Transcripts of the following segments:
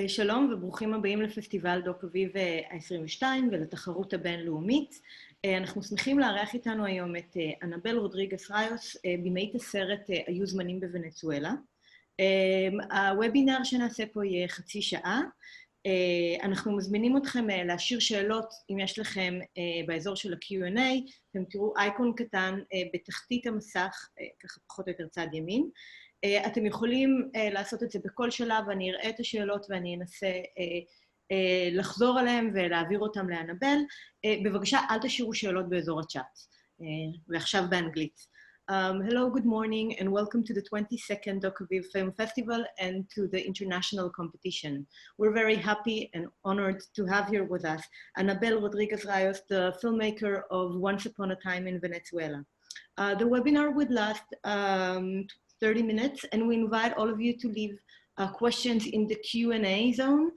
שלום וברוכים הבאים לפסטיבל דוק אביב ה-22 ולתחרות הבינלאומית. אנחנו שמחים לארח איתנו היום את אנבל רודריגס ריוס, במאית הסרט היו זמנים בוונצואלה. הוובינר שנעשה פה יהיה חצי שעה. אנחנו מזמינים אתכם להשאיר שאלות אם יש לכם באזור של ה-Q&A. אתם תראו אייקון קטן בתחתית המסך, ככה פחות או יותר צד ימין. אתם יכולים לעשות את זה בכל שלב, ואני אראה את השאלות ואני אנסה לחזור עליהן ולהעביר אותן לאנבל. בבקשה, אל תשאירו שאלות באזור הצ'אט. ועכשיו באנגלית. Hello, good morning, and welcome to the 22nd Doc Aviv Film Festival and to the international competition. We're very happy and honored to have here with us Anabel Rodriguez Rios, the filmmaker of Once Upon a Time in Venezuela. The webinar would last 30 minutes, and we invite all of you to leave questions in the Q&A zone.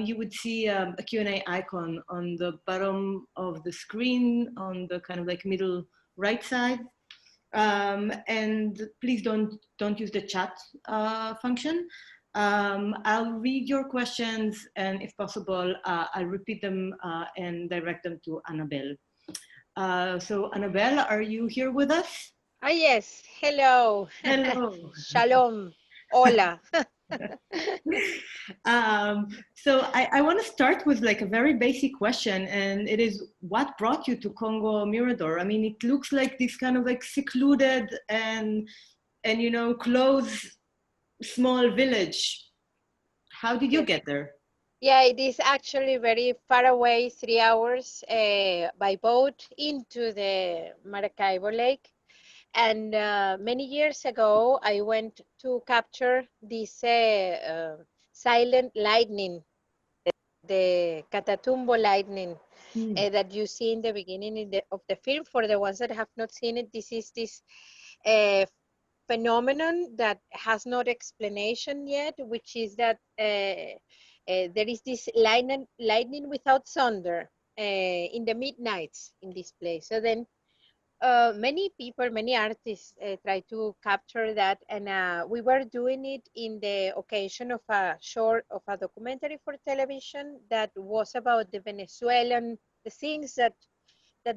You would see a Q&A icon on the bottom of the screen, on the kind of like middle right side. And please don't use the chat function. I'll read your questions, and if possible, I'll repeat them and direct them to Anabel. So Anabel, are you here with us? Yes, hello. Hello. Shalom. Hola. So I want to start with like a very basic question, and it is, what brought you to Congo Mirador? I mean, it looks like this kind of like secluded and you know, close, small village. How did you get there? Yeah, it is actually very far away, 3 hours by boat into the Maracaibo Lake. And many years ago, I went to capture this silent lightning, the Catatumbo lightning that you see in the beginning of the film. For the ones that have not seen it, this is this phenomenon that has no explanation yet, which is that there is this lightning without thunder in the midnights in this place. So then many people, many artists try to capture that, and we were doing it in the occasion of a documentary for television that was about the Venezuelan, the things that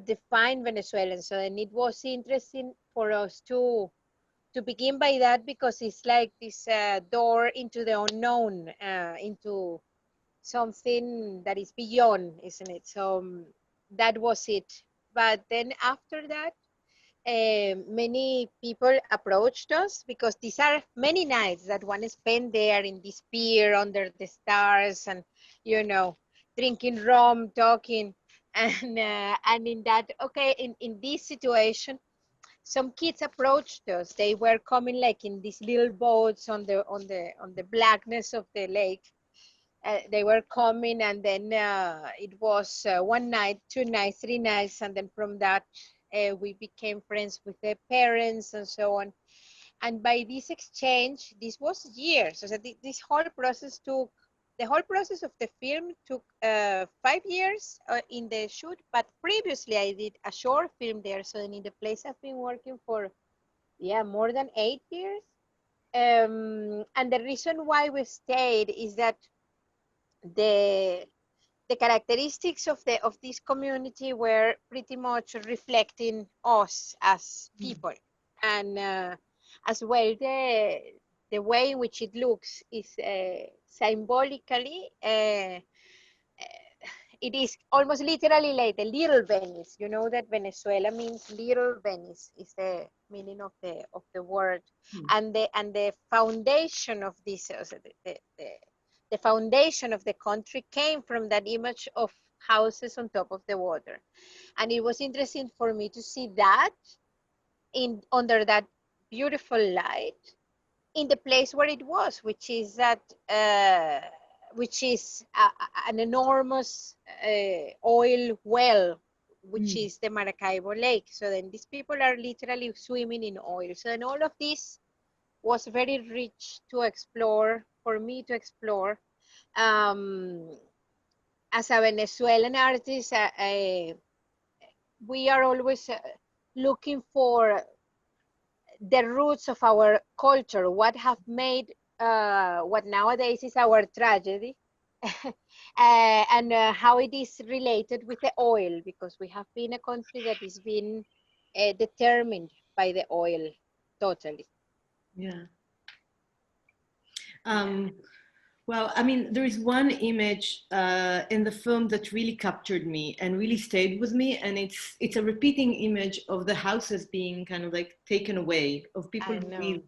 define Venezuelans. So then it was interesting for us to begin by that, because it's like this door into the unknown, into something that is beyond, isn't it? So that was it. But then after that, many people approached us, because these are many nights that one spent there in this pier under the stars, and you know, drinking rum, talking, and in that, okay, in this situation, some kids approached us. They were coming like in these little boats on the blackness of the lake. They were coming, and then it was 1 night, 2 nights, 3 nights, and then from that we became friends with their parents and so on. And by this exchange, this was years. So this whole process took, the whole process of the film took 5 years in the shoot, but previously I did a short film there. So in the place I've been working for, more than 8 years. And the reason why we stayed is that the characteristics of this community were pretty much reflecting us as people, and as well the way in which it looks is symbolically it is almost literally like the little Venice. You know that Venezuela means little Venice, is the meaning of the word, and the foundation of this, the foundation of the country came from that image of houses on top of the water. And it was interesting for me to see that under that beautiful light in the place where it was, which is that which is an enormous oil well, which is the Maracaibo Lake. So then these people are literally swimming in oil. So then all of this was very rich to explore, for me to explore. As a Venezuelan artist, we are always looking for the roots of our culture, what have made what nowadays is our tragedy, and how it is related with the oil, because we have been a country that is being determined by the oil totally. Yeah. Yeah. Well, I mean, there is one image in the film that really captured me and really stayed with me, and it's a repeating image of the houses being kind of like taken away, of people I who know. live.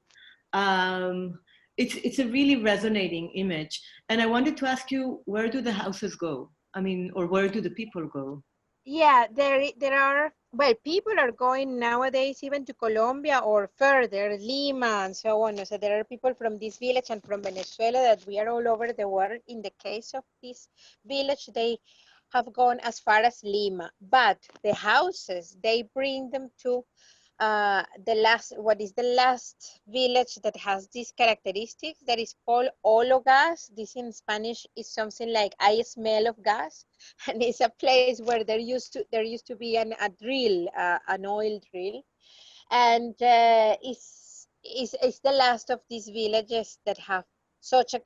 Um, it's a really resonating image, and I wanted to ask you, where do the houses go? I mean, or where do the people go? Yeah, there are, well, people are going nowadays even to Colombia or further, Lima and so on. So there are people from this village and from Venezuela that we are all over the world. In the case of this village, they have gone as far as Lima, but the houses, they bring them to what is the last village that has these characteristics, that is called Ologas. This in Spanish is something like I smell of gas, and it's a place where there used to be a drill, an oil drill, and it's the last of these villages that have such a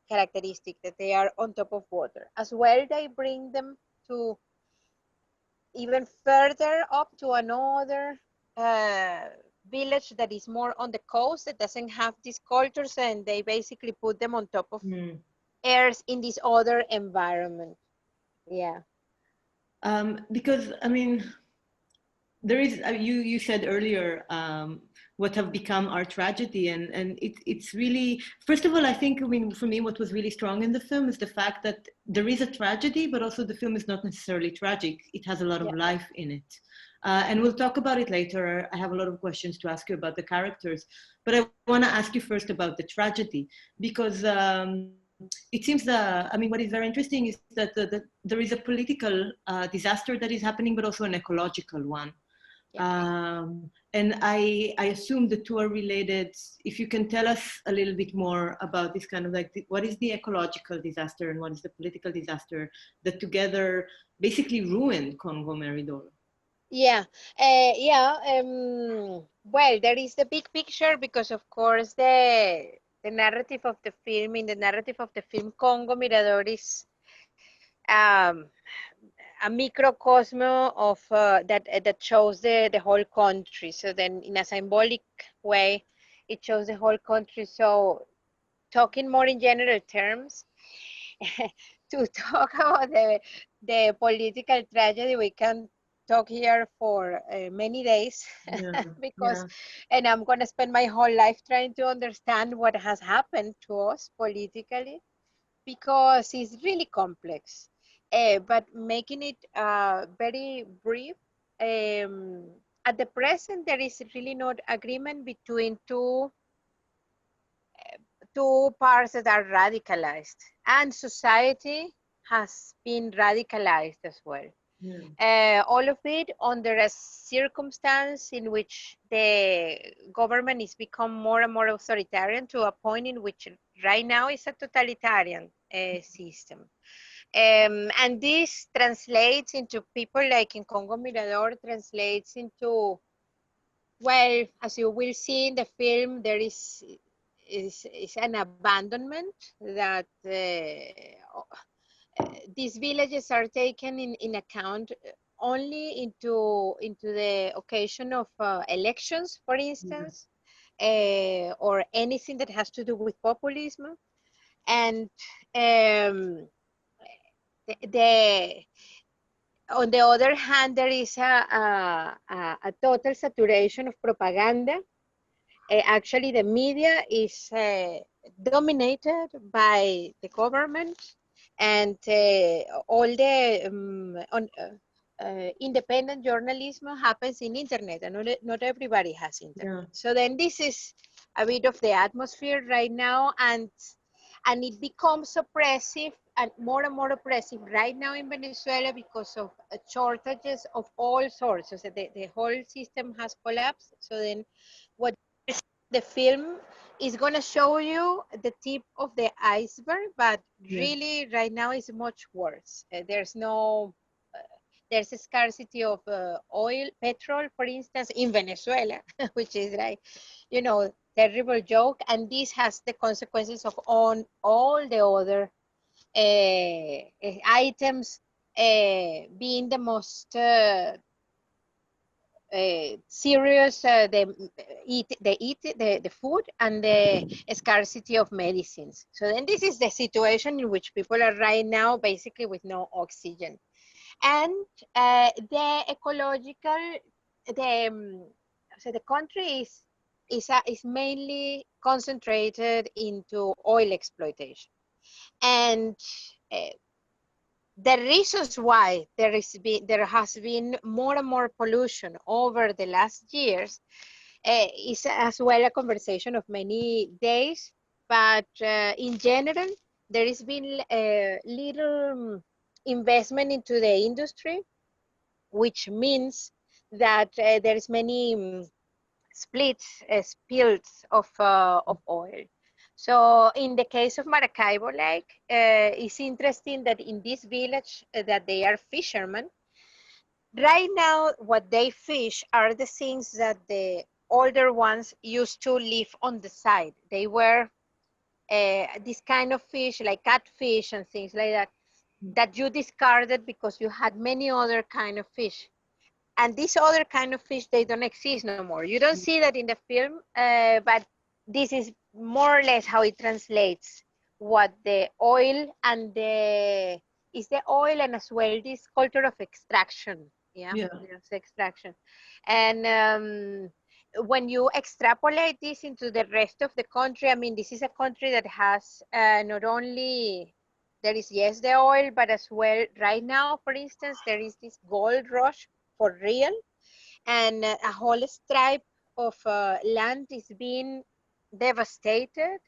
characteristic that they are on top of water. As well, they bring them to even further up to another uh, village that is more on the coast that doesn't have these cultures, and they basically put them on top of Mm. earth in this other environment. Yeah. Because I mean, there is you said earlier what have become our tragedy, and it's really, first of all, I think, I mean, for me, what was really strong in the film is the fact that there is a tragedy, but also the film is not necessarily tragic. It has a lot of Yeah. life in it, and we'll talk about it later. I have a lot of questions to ask you about the characters, but I want to ask you first about the tragedy, because it seems I mean, what is very interesting is that there is a political disaster that is happening, but also an ecological one. Yeah. And I assume the two are related. If you can tell us a little bit more about this kind of like, what is the ecological disaster and what is the political disaster that together basically ruined Congo Meridor? Yeah, yeah. Well, there is the big picture, because of course the narrative of the film, in the narrative of the film, Congo Mirador is um, a microcosm of that shows the whole country. So then, in a symbolic way, it shows the whole country. So, talking more in general terms, to talk about the political tragedy, we can talk here for many days, Yeah, because, yeah, and I'm going to spend my whole life trying to understand what has happened to us politically, because it's really complex. But making it very brief, um, at the present, there is really not agreement between two parts that are radicalized, and society has been radicalized as well. yeah, All of it under a circumstance in which the government is become more and more authoritarian, to a point in which right now is a totalitarian system. And this translates into people like in Congo Mirador, translates into, well, as you will see in the film, there is an abandonment that these villages are taken in account only into the occasion of elections, for yeah, instance, or anything that has to do with populism. And um, the on the other hand, there is a total saturation of propaganda. Actually, the media is dominated by the government, and all the independent journalism happens in internet, and not everybody has internet. yeah, So then this is a bit of the atmosphere right now, and it becomes oppressive and more oppressive right now in Venezuela, because of shortages of all sorts. So the whole system has collapsed. So then what the film is going to show you the tip of the iceberg, but yeah, really right now is much worse. There's a scarcity of oil, petrol, for instance, in Venezuela, which is like, you know, terrible joke, and this has the consequences of on all the other items being the most serious, the food and the scarcity of medicines. So then this is the situation in which people are right now, basically with no oxygen. And the ecological, so the country is mainly concentrated into oil exploitation. And the reasons why there has been more and more pollution over the last years is as well a conversation of many days, but in general, there has been little investment into the industry, which means that there is many spills of oil. So in the case of Maracaibo Lake, it's interesting that in this village that they are fishermen. Right now, what they fish are the things that the older ones used to live on the side. They were this kind of fish, like catfish and things like that, that you discarded because you had many other kind of fish. And these other kind of fish, they don't exist no more. You don't see that in the film, but this is more or less how it translates what the oil and the oil and as well this culture of extraction. Yeah. Yes, extraction. And when you extrapolate this into the rest of the country, I mean, this is a country that has not only, there is, yes, the oil, but as well, right now, for instance, there is this gold rush for real, and a whole stripe of land is being devastated.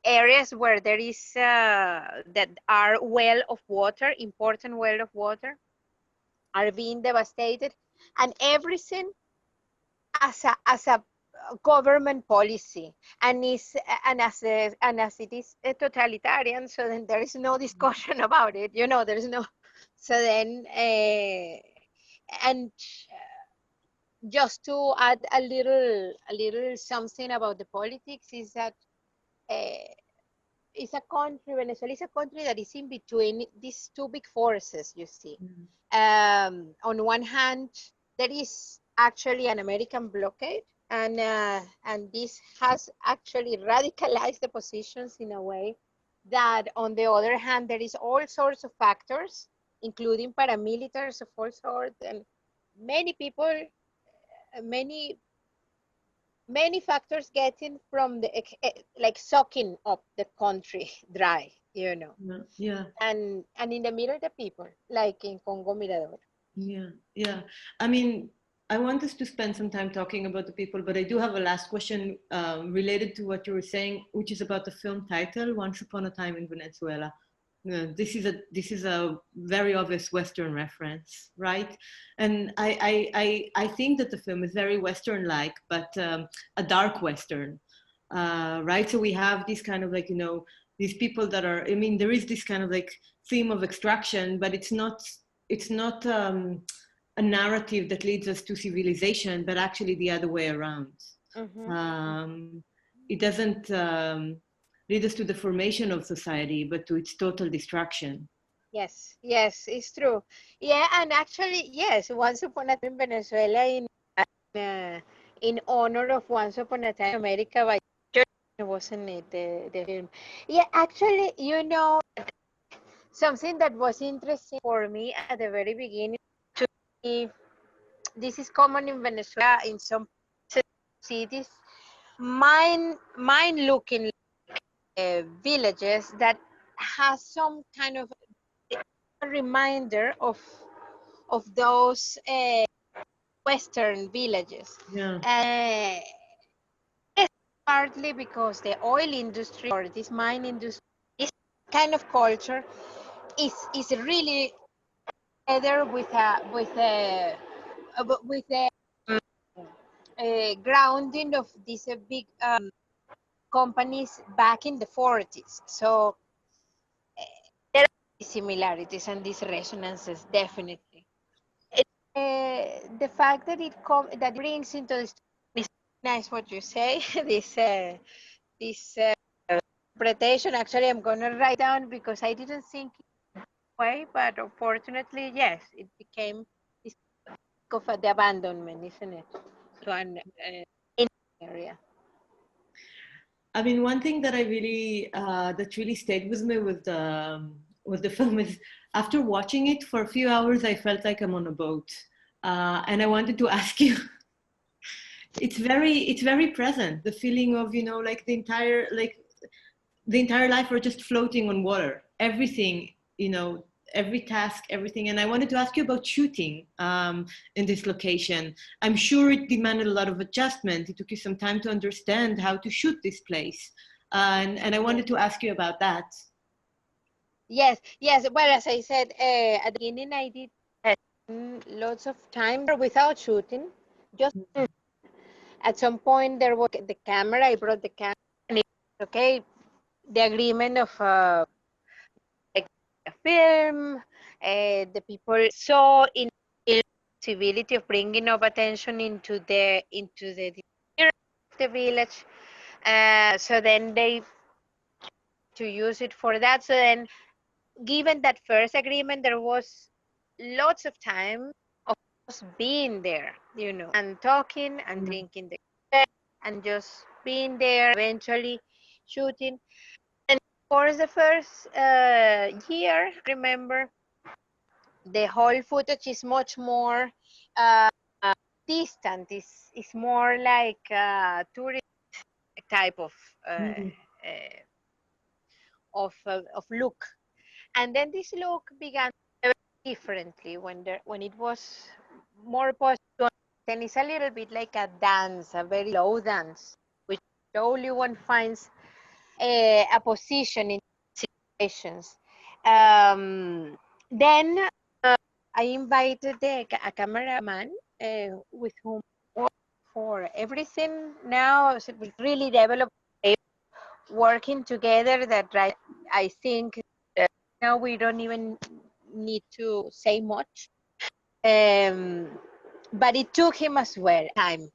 Areas where there is that are well of water, important well of water, are being devastated, and everything as a government policy, and as it is a totalitarian, so then there is no discussion about it, you know, there is no, so then and just to add a little something about the politics is that it's a country, Venezuela is a country that is in between these two big forces, you see. On one hand, there is actually an American blockade, and this has actually radicalized the positions in a way that, on the other hand, there is all sorts of factors, including paramilitaries of all sorts, and many people, many factors getting from the like sucking up the country dry, you know. And in the middle, the people, like in Congo Mirador. I mean, I want us to spend some time talking about the people, but I do have a last question related to what you were saying, which is about the film title, Once Upon a Time in Venezuela. This is a very obvious Western reference, right? And I think that the film is very Western-like, but a dark Western, right? So we have these kind of like, you know, these people that are, I mean, there is this kind of like theme of extraction, but it's not a narrative that leads us to civilization, but actually the other way around. It doesn't lead us to the formation of society, but to its total destruction. Yes, it's true. Yeah, and actually, yes, Once Upon a Time in Venezuela, in honor of Once Upon a Time in America, by wasn't it the film? Yeah, actually, you know, something that was interesting for me at the very beginning, to me, this is common in Venezuela, in some cities, mine looking villages that has some kind of a reminder of those Western villages. Partly because the oil industry or this mine industry, this kind of culture is really together with a grounding of these big companies back in the 40s. So there are similarities and these resonances, definitely. The fact that it brings into this Nice what you say. This interpretation, actually, I'm gonna write down because I didn't think it way, but unfortunately, yes, it became this of the abandonment, isn't it? To an area. I mean, one thing that I really that really stayed with me with the film is after watching it for a few hours, I felt like I'm on a boat, and I wanted to ask you. It's very present. The feeling of like the entire life we're just floating on water. Everything, every task, everything. And I wanted to ask you about shooting in this location. I'm sure it demanded a lot of adjustment. It took you some time to understand how to shoot this place. And I wanted to ask you about that. Yes, yes. Well, as I said at the beginning, I did lots of time without shooting. Just at some point, there was the camera. I brought the camera, and it was okay. The agreement of like a film, the people saw in the possibility of bringing of attention into the village. So then they to use it for that. So then, given that first agreement, there was lots of time of us being there, and talking and drinking the coffee and just being there, eventually shooting. And for the first year, remember, the whole footage is much more uh, distant. It's more like tourist type of look. And then this look began very differently when it was more positive. And it's a little bit like a dance, a very low dance, which only one finds a position in situations. Then I invited a cameraman with whom I work for everything now. So we really developed working together that right. I think now we don't even need to say much. But it took him as well time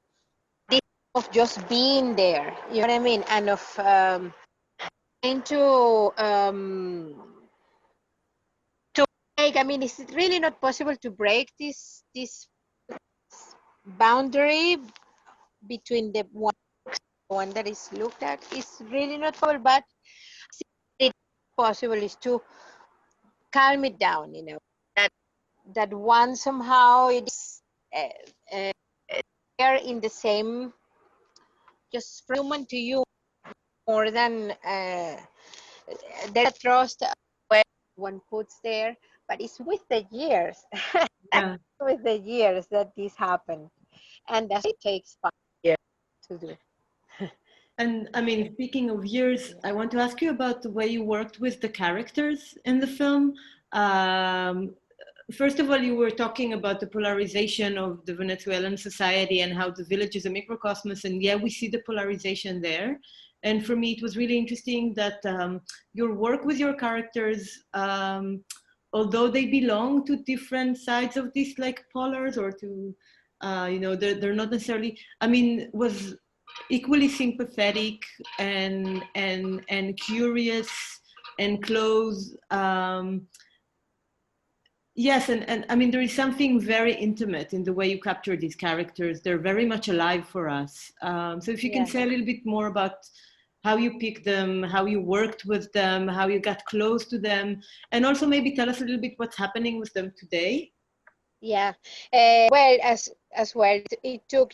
this of just being there. You know what I mean? And of trying to break. I mean, it's really not possible to break this boundary between the one that is looked at. It's really not possible, but it's possible is to calm it down. That one somehow it is they're in the same, just from human to you, more than there's a trust where one puts there, but it's with the years. Yeah. With the years that this happened, and that it takes 5 years to do. And I mean, speaking of years, I want to ask you about the way you worked with the characters in the film. Um, First of all, you were talking about the polarization of the Venezuelan society and how the village is a microcosmos. And yeah, we see the polarization there. And for me, it was really interesting that your work with your characters, although they belong to different sides of these like polars or to, they're not necessarily, I mean, was equally sympathetic and curious and close. Yes, and I mean, there is something very intimate in the way you capture these characters. They're very much alive for us. So if you can say a little bit more about how you picked them, how you worked with them, how you got close to them, and also maybe tell us a little bit what's happening with them today. Yeah. Well, as well, it took.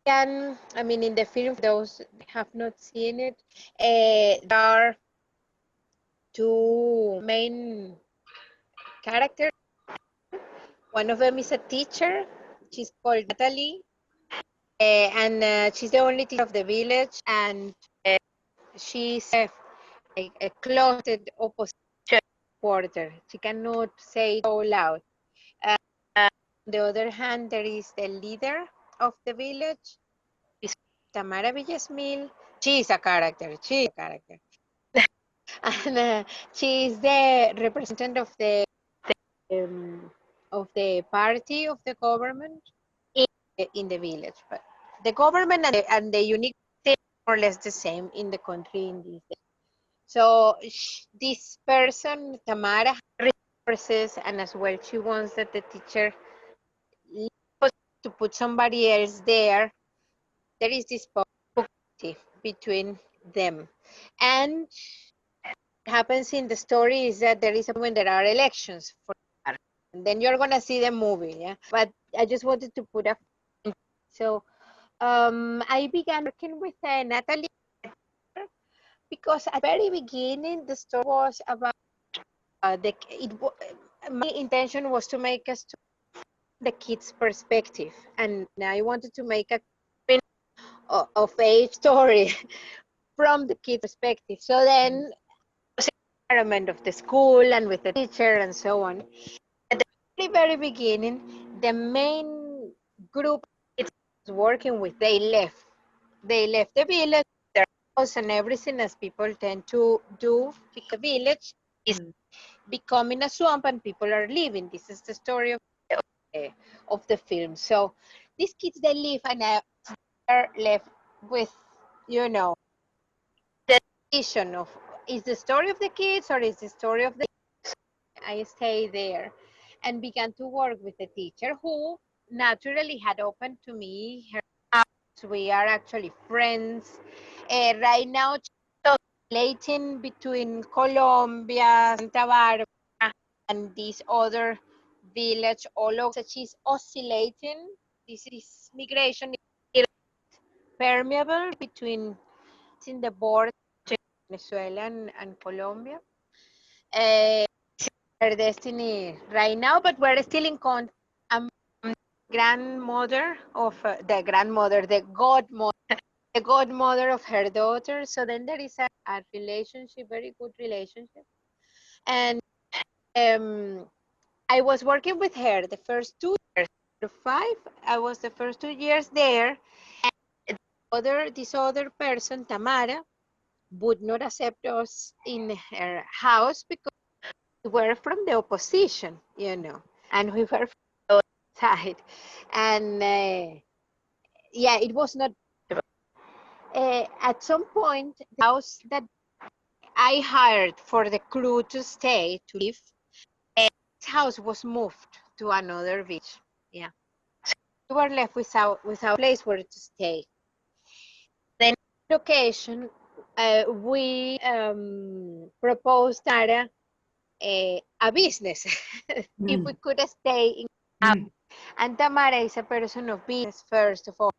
I mean, in the film, those have not seen it, there are two main characters. One of them is a teacher. She's called Natalie, and she's the only teacher of the village, and she's a closeted opposition supporter. She cannot say it so loud. Uh, on the other hand, there is the leader of the village, is Tamara Villasmil. She's a character. She's a character. And she is the representative of the party of the government in the village. But the government and the unique thing more or less the same in the country in these days. So this person, Tamara, has resources, and as well she wants that the teacher to put somebody else there. There is this possibility between them. And what happens in the story is that there is a when there are elections for, and then you're gonna see the movie, yeah. But I just wanted to put a so I began working with Natalie because at the very beginning the story was about my intention was to make a story the kids' perspective, and I wanted to make a of a story from the kid's perspective. So then the environment of the school and with the teacher and so on. At the very, very beginning, the main group it was working with, they left. They left the village, their house and everything, as people tend to do. The village is becoming a swamp and people are leaving. This is the story of the film. So these kids, they leave and are left with, you know, the decision of, is the story of the kids or is the story of the kids? I stayed there and began to work with the teacher who naturally had opened to me her house. We are actually friends. Right now, she's oscillating between Colombia, Santa Barbara, and this other village all over. So she's oscillating. This migration is permeable between in the border between Venezuela and Colombia. Her destiny right now, but we're still in contact. I'm grandmother of the godmother of her daughter. So then there is a relationship, very good relationship. And I was working with her the first 2 years, 5. I was the first 2 years there. And this other person, Tamara, would not accept us in her house because we were from the opposition, you know, and we were from the other side. And yeah, it was not. At some point, the house that I hired for the crew to stay, to live, this house was moved to another village. Yeah. So we were left without place where to stay. Then location, we proposed Tara a business if we could stay in house. And Tamara is a person of business first of all.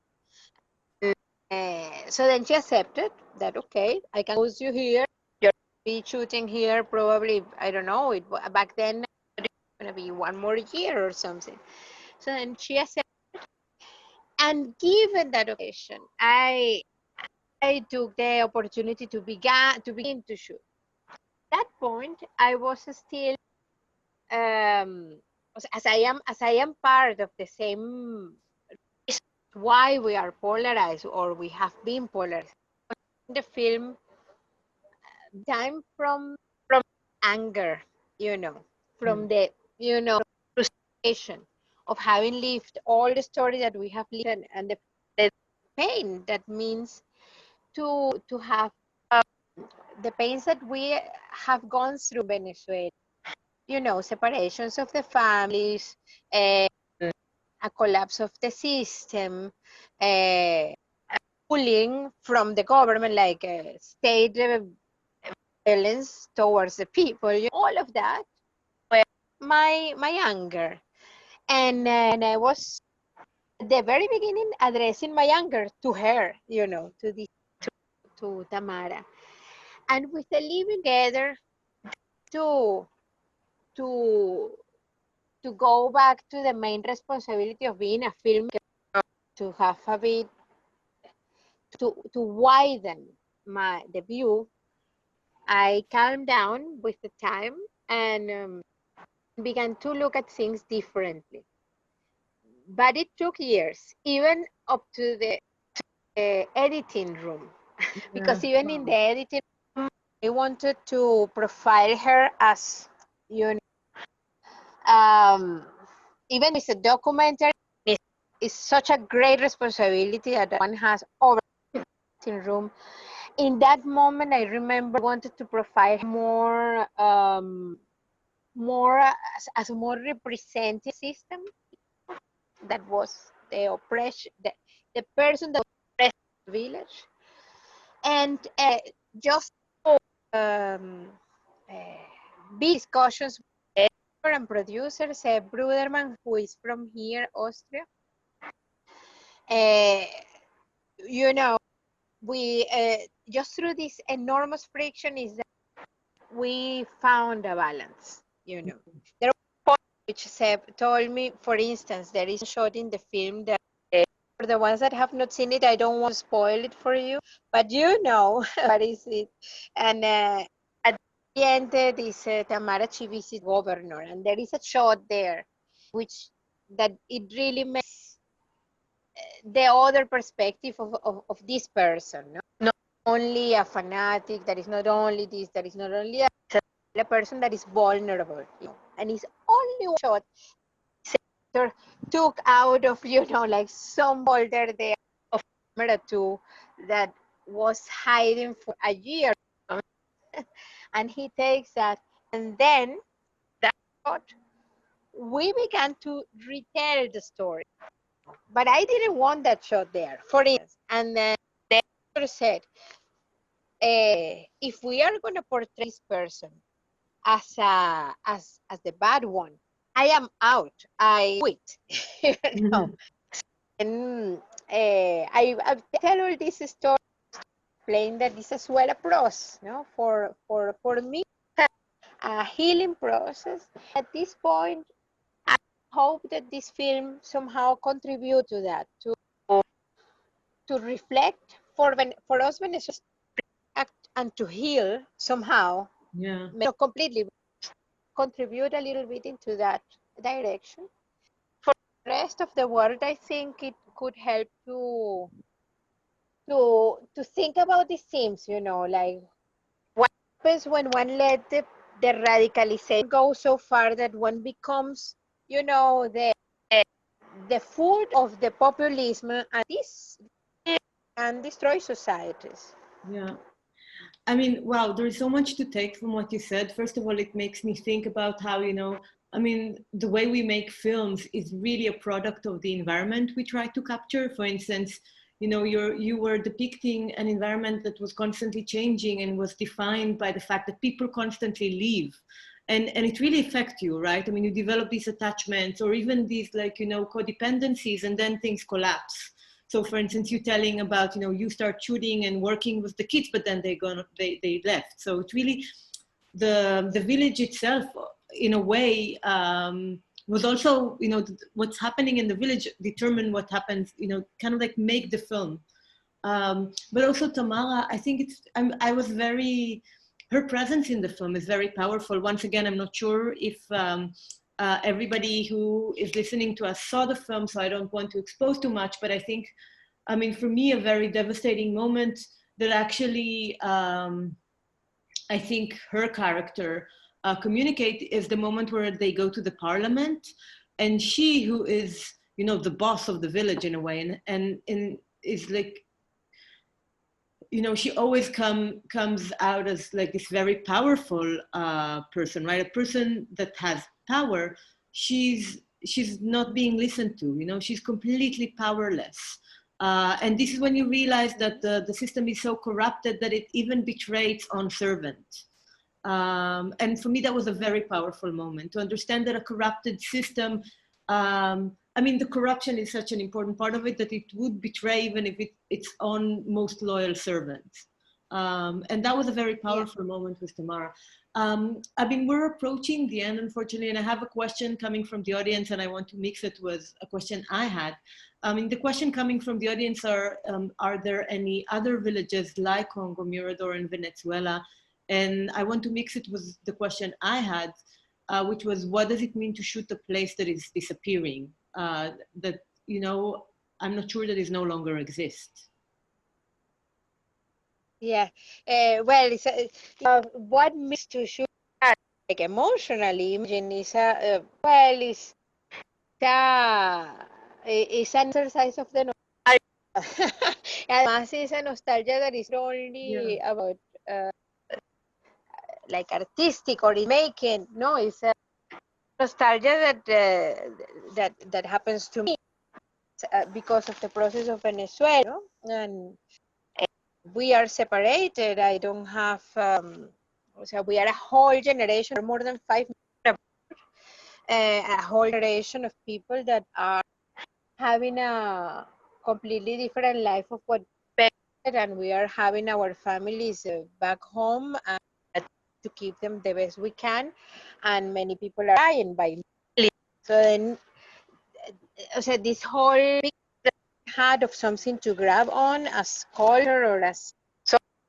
So then she accepted that, okay, I can host you here. You'll be shooting here probably, I don't know, back then it's going to be 1 more year or something. So then she accepted. And given that occasion, I took the opportunity to begin to shoot. At that point, I was still as I am part of the same reason why we are polarized or we have been polarized. In the film, time from anger, you know, from the frustration of having lived all the story that we have lived and the pain that means to have the pains that we have gone through Venezuela, you know, separations of the families, a collapse of the system, bullying from the government, like state violence towards the people, all of that, were my anger. And I was at the very beginning addressing my anger to her, you know, to Tamara. And with the living together to go back to the main responsibility of being a filmmaker, to have a bit to widen the view, I calmed down with the time and began to look at things differently. But it took years, even up to the editing room, because even in the editing room, I wanted to profile her as, you know, even with a documentary, is such a great responsibility that one has over the room. In that moment, I remember I wanted to provide more, as a more representative system that was the oppression, the person that oppressed the village, and just um, big discussions with editor and producer Seb Bruderman, who is from here, Austria. You know, we just through this enormous friction is that we found a balance. You know, there were points which Seb told me, for instance, there is a shot in the film that for the ones that have not seen it, I don't want to spoil it for you, but you know what is it. And at the end, this Tamara Chivisi governor, and there is a shot there, which that it really makes the other perspective of this person, no? Not only a fanatic, that is not only this, that is not only a person that is vulnerable, you know, and it's only one shot took out of, you know, like some folder there of camera 2 that was hiding for a year. And he takes that, and then that shot, we began to retell the story. But I didn't want that shot there, for instance. And then the editor said, if we are going to portray this person as the bad one, I am out. I quit. You know. And I tell all this story, explain that this as well a process, you know, for me, a healing process. At this point, I hope that this film somehow contribute to that, to reflect for us Venezuelans, act and to heal somehow. Yeah. Not completely, contribute a little bit into that direction. For the rest of the world, I think it could help to think about these themes, you know, like what happens when one let the radicalization go so far that one becomes, you know, the food of the populism, and this and destroy societies. Yeah. I mean, wow, there's so much to take from what you said. First of all, it makes me think about how, I mean, the way we make films is really a product of the environment we try to capture. For instance, you were depicting an environment that was constantly changing and was defined by the fact that people constantly leave. And it really affects you, right? I mean, you develop these attachments or even these codependencies, and then things collapse. So for instance, you telling about, you start shooting and working with the kids, but then they left. So it's really, the village itself, in a way, was also, what's happening in the village determine what happens, kind of like make the film. But also Tamara, I think I was very, her presence in the film is very powerful. Once again, I'm not sure if everybody who is listening to us saw the film, so I don't want to expose too much, but I think, I mean, for me, a very devastating moment that actually, I think her character communicate is the moment where they go to the parliament, and she, who is, the boss of the village in a way, and is like, she always comes out as like this very powerful person, right? A person that has power. She's not being listened to. She's completely powerless. And this is when you realize that the system is so corrupted that it even betrays on servant. And for me, that was a very powerful moment to understand that a corrupted system, I mean, the corruption is such an important part of it that it would betray even if its own most loyal servants. And that was a very powerful moment with Tamara. I mean, we're approaching the end, unfortunately, and I have a question coming from the audience, and I want to mix it with a question I had. I mean, the question coming from the audience are there any other villages like Congo, Mirador, and Venezuela? And I want to mix it with the question I had, which was, what does it mean to shoot a place that is disappearing? That, I'm not sure that it no longer exists. Yeah, well, it's what means to shoot that, like emotionally, imagine is well, it's It's an exercise of the nostalgia. Además, it's a nostalgia that is not only about like artistic or making. No, it's a nostalgia that happens to me because of the process of Venezuela, no? And we are separated. I don't have. So we are a whole generation, more than 5 million, a whole generation of people that are having a completely different life of what, and we are having our families back home and to keep them the best we can, and many people are dying by. So then, so this whole big had of something to grab on as culture or as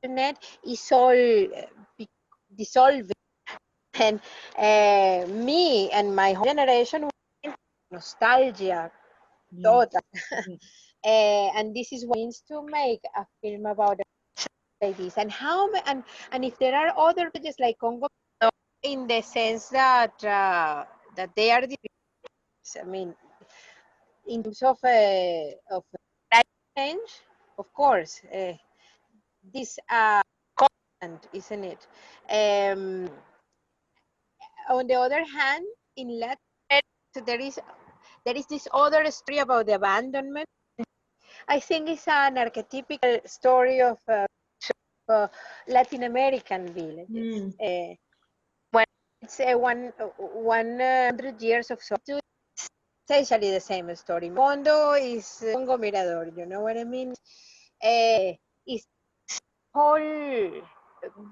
internet is all dissolving, and me and my whole generation nostalgia total. And this is what it means to make a film about like this, and how and if there are other pages like Congo, in the sense that that they are, I mean, in terms of climate change, of course, this constant, isn't it? On the other hand, in Latin America, there is this other story about the abandonment. I think it's an archetypical story of Latin American villages. When it's 100 years of solitude, essentially the same story. Mondo is Congo Mirador, you know what I mean? It's whole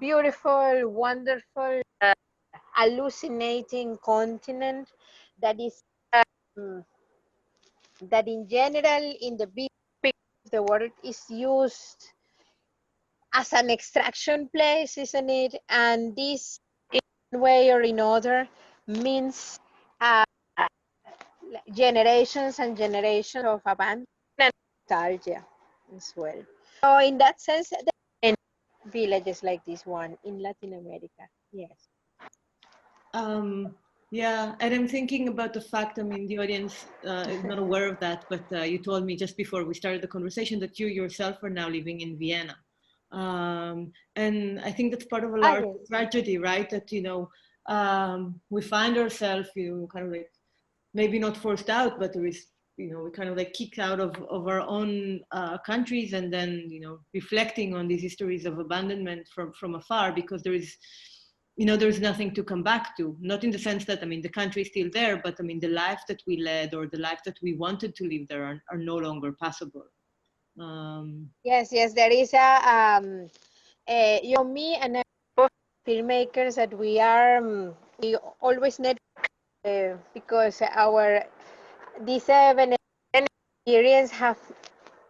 beautiful, wonderful, hallucinating continent that is that in general in the big picture of the world is used as an extraction place, isn't it? And this, in one way or another, means generations and generations of abandonment and nostalgia as well. So in that sense, there are villages like this one in Latin America. Yes. Yeah, and I'm thinking about the fact, I mean, the audience is not aware of that, but you told me just before we started the conversation that you yourself are now living in Vienna. And I think that's part of a larger tragedy, right? That, you know, we find ourselves, you know, kind of like, maybe not forced out, but there is, you know, we kind of like kicked out of our own countries, and then, you know, reflecting on these histories of abandonment from afar, because there is, you know, there's nothing to come back to. Not in the sense that, I mean, the country is still there, but I mean, the life that we led or the life that we wanted to live there are no longer possible. Yes, yes, there is you know, me and filmmakers that we are, we always net because these Venezuelan experience have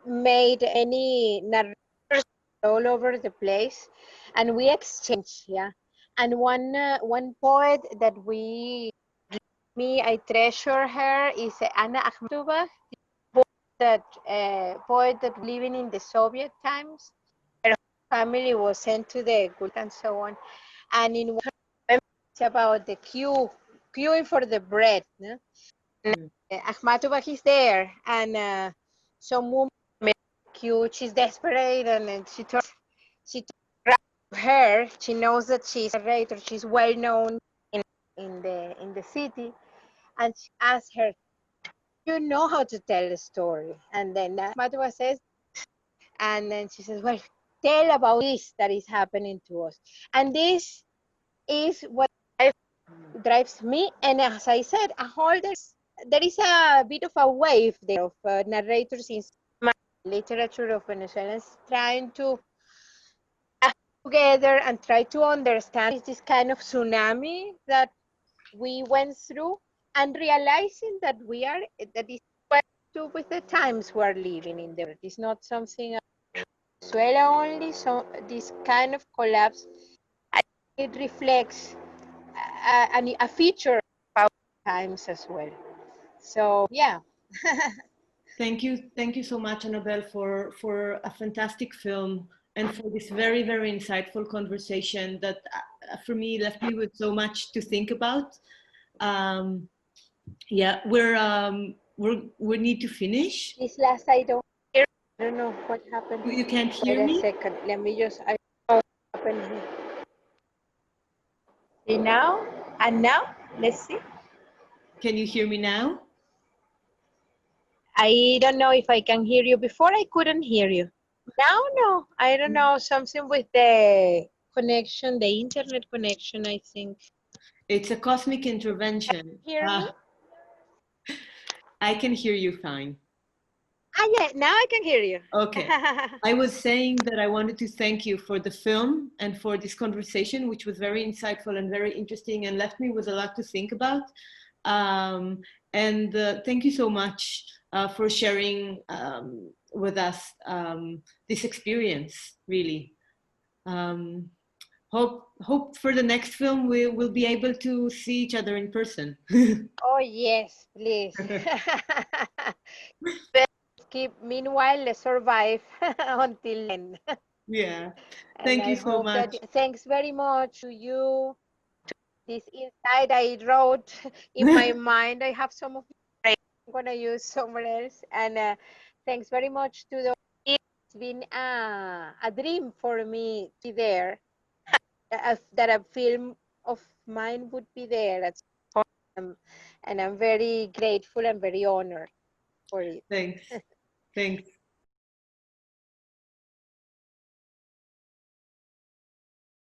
made any narrators all over the place, and we exchange, yeah. And one poet that I treasure her is Anna Akhmatova, that poet that living in the Soviet times. Her family was sent to the Gulag and so on, and in one it's about the queuing for the bread. No? Akhmatova is there, and some woman queue. She's desperate, and then she turns her. She knows that she's a narrator. She's well known in the city, and she asks her, "You know how to tell a story?" And then Akhmatova says, and then she says, "Well, tell about this that is happening to us." And this is what drives me. And as I said, there is a bit of a wave there of narrators in literature of Venezuelans trying to together and try to understand this kind of tsunami that we went through, and realizing that that is what to do with the times we're living in there. It's not something Venezuela only. So this kind of collapse, it reflects a feature of our times as well. So yeah. Thank you so much, Annabelle, for a fantastic film and for this very, very insightful conversation that, for me, left me with so much to think about. Yeah, we're we need to finish. This last I don't hear. I don't know what happened. You can't hear Wait a me? second. Let me just. I don't know what happened here. See now? And now? Let's see. Can you hear me now? I don't know if I can hear you. Before I couldn't hear you. Now, no. I don't know. Something with the connection, the internet connection, I think. It's a cosmic intervention. Hear me? I can hear you fine. Ah, yeah. Now I can hear you. Okay. I was saying that I wanted to thank you for the film and for this conversation, which was very insightful and very interesting and left me with a lot to think about. And thank you so much for sharing with us this experience, really. Hope for the next film we will be able to see each other in person. Oh, yes, please. Meanwhile, let's survive until then. Yeah. And Thank I you so hope that, much. thanks very much to you. This insight I wrote in my mind. I have some of it I'm going to use somewhere else. And thanks very much to the It's been a dream for me to be there, that a film of mine would be there. That's awesome. And I'm very grateful and very honored for it. Thanks. Thanks.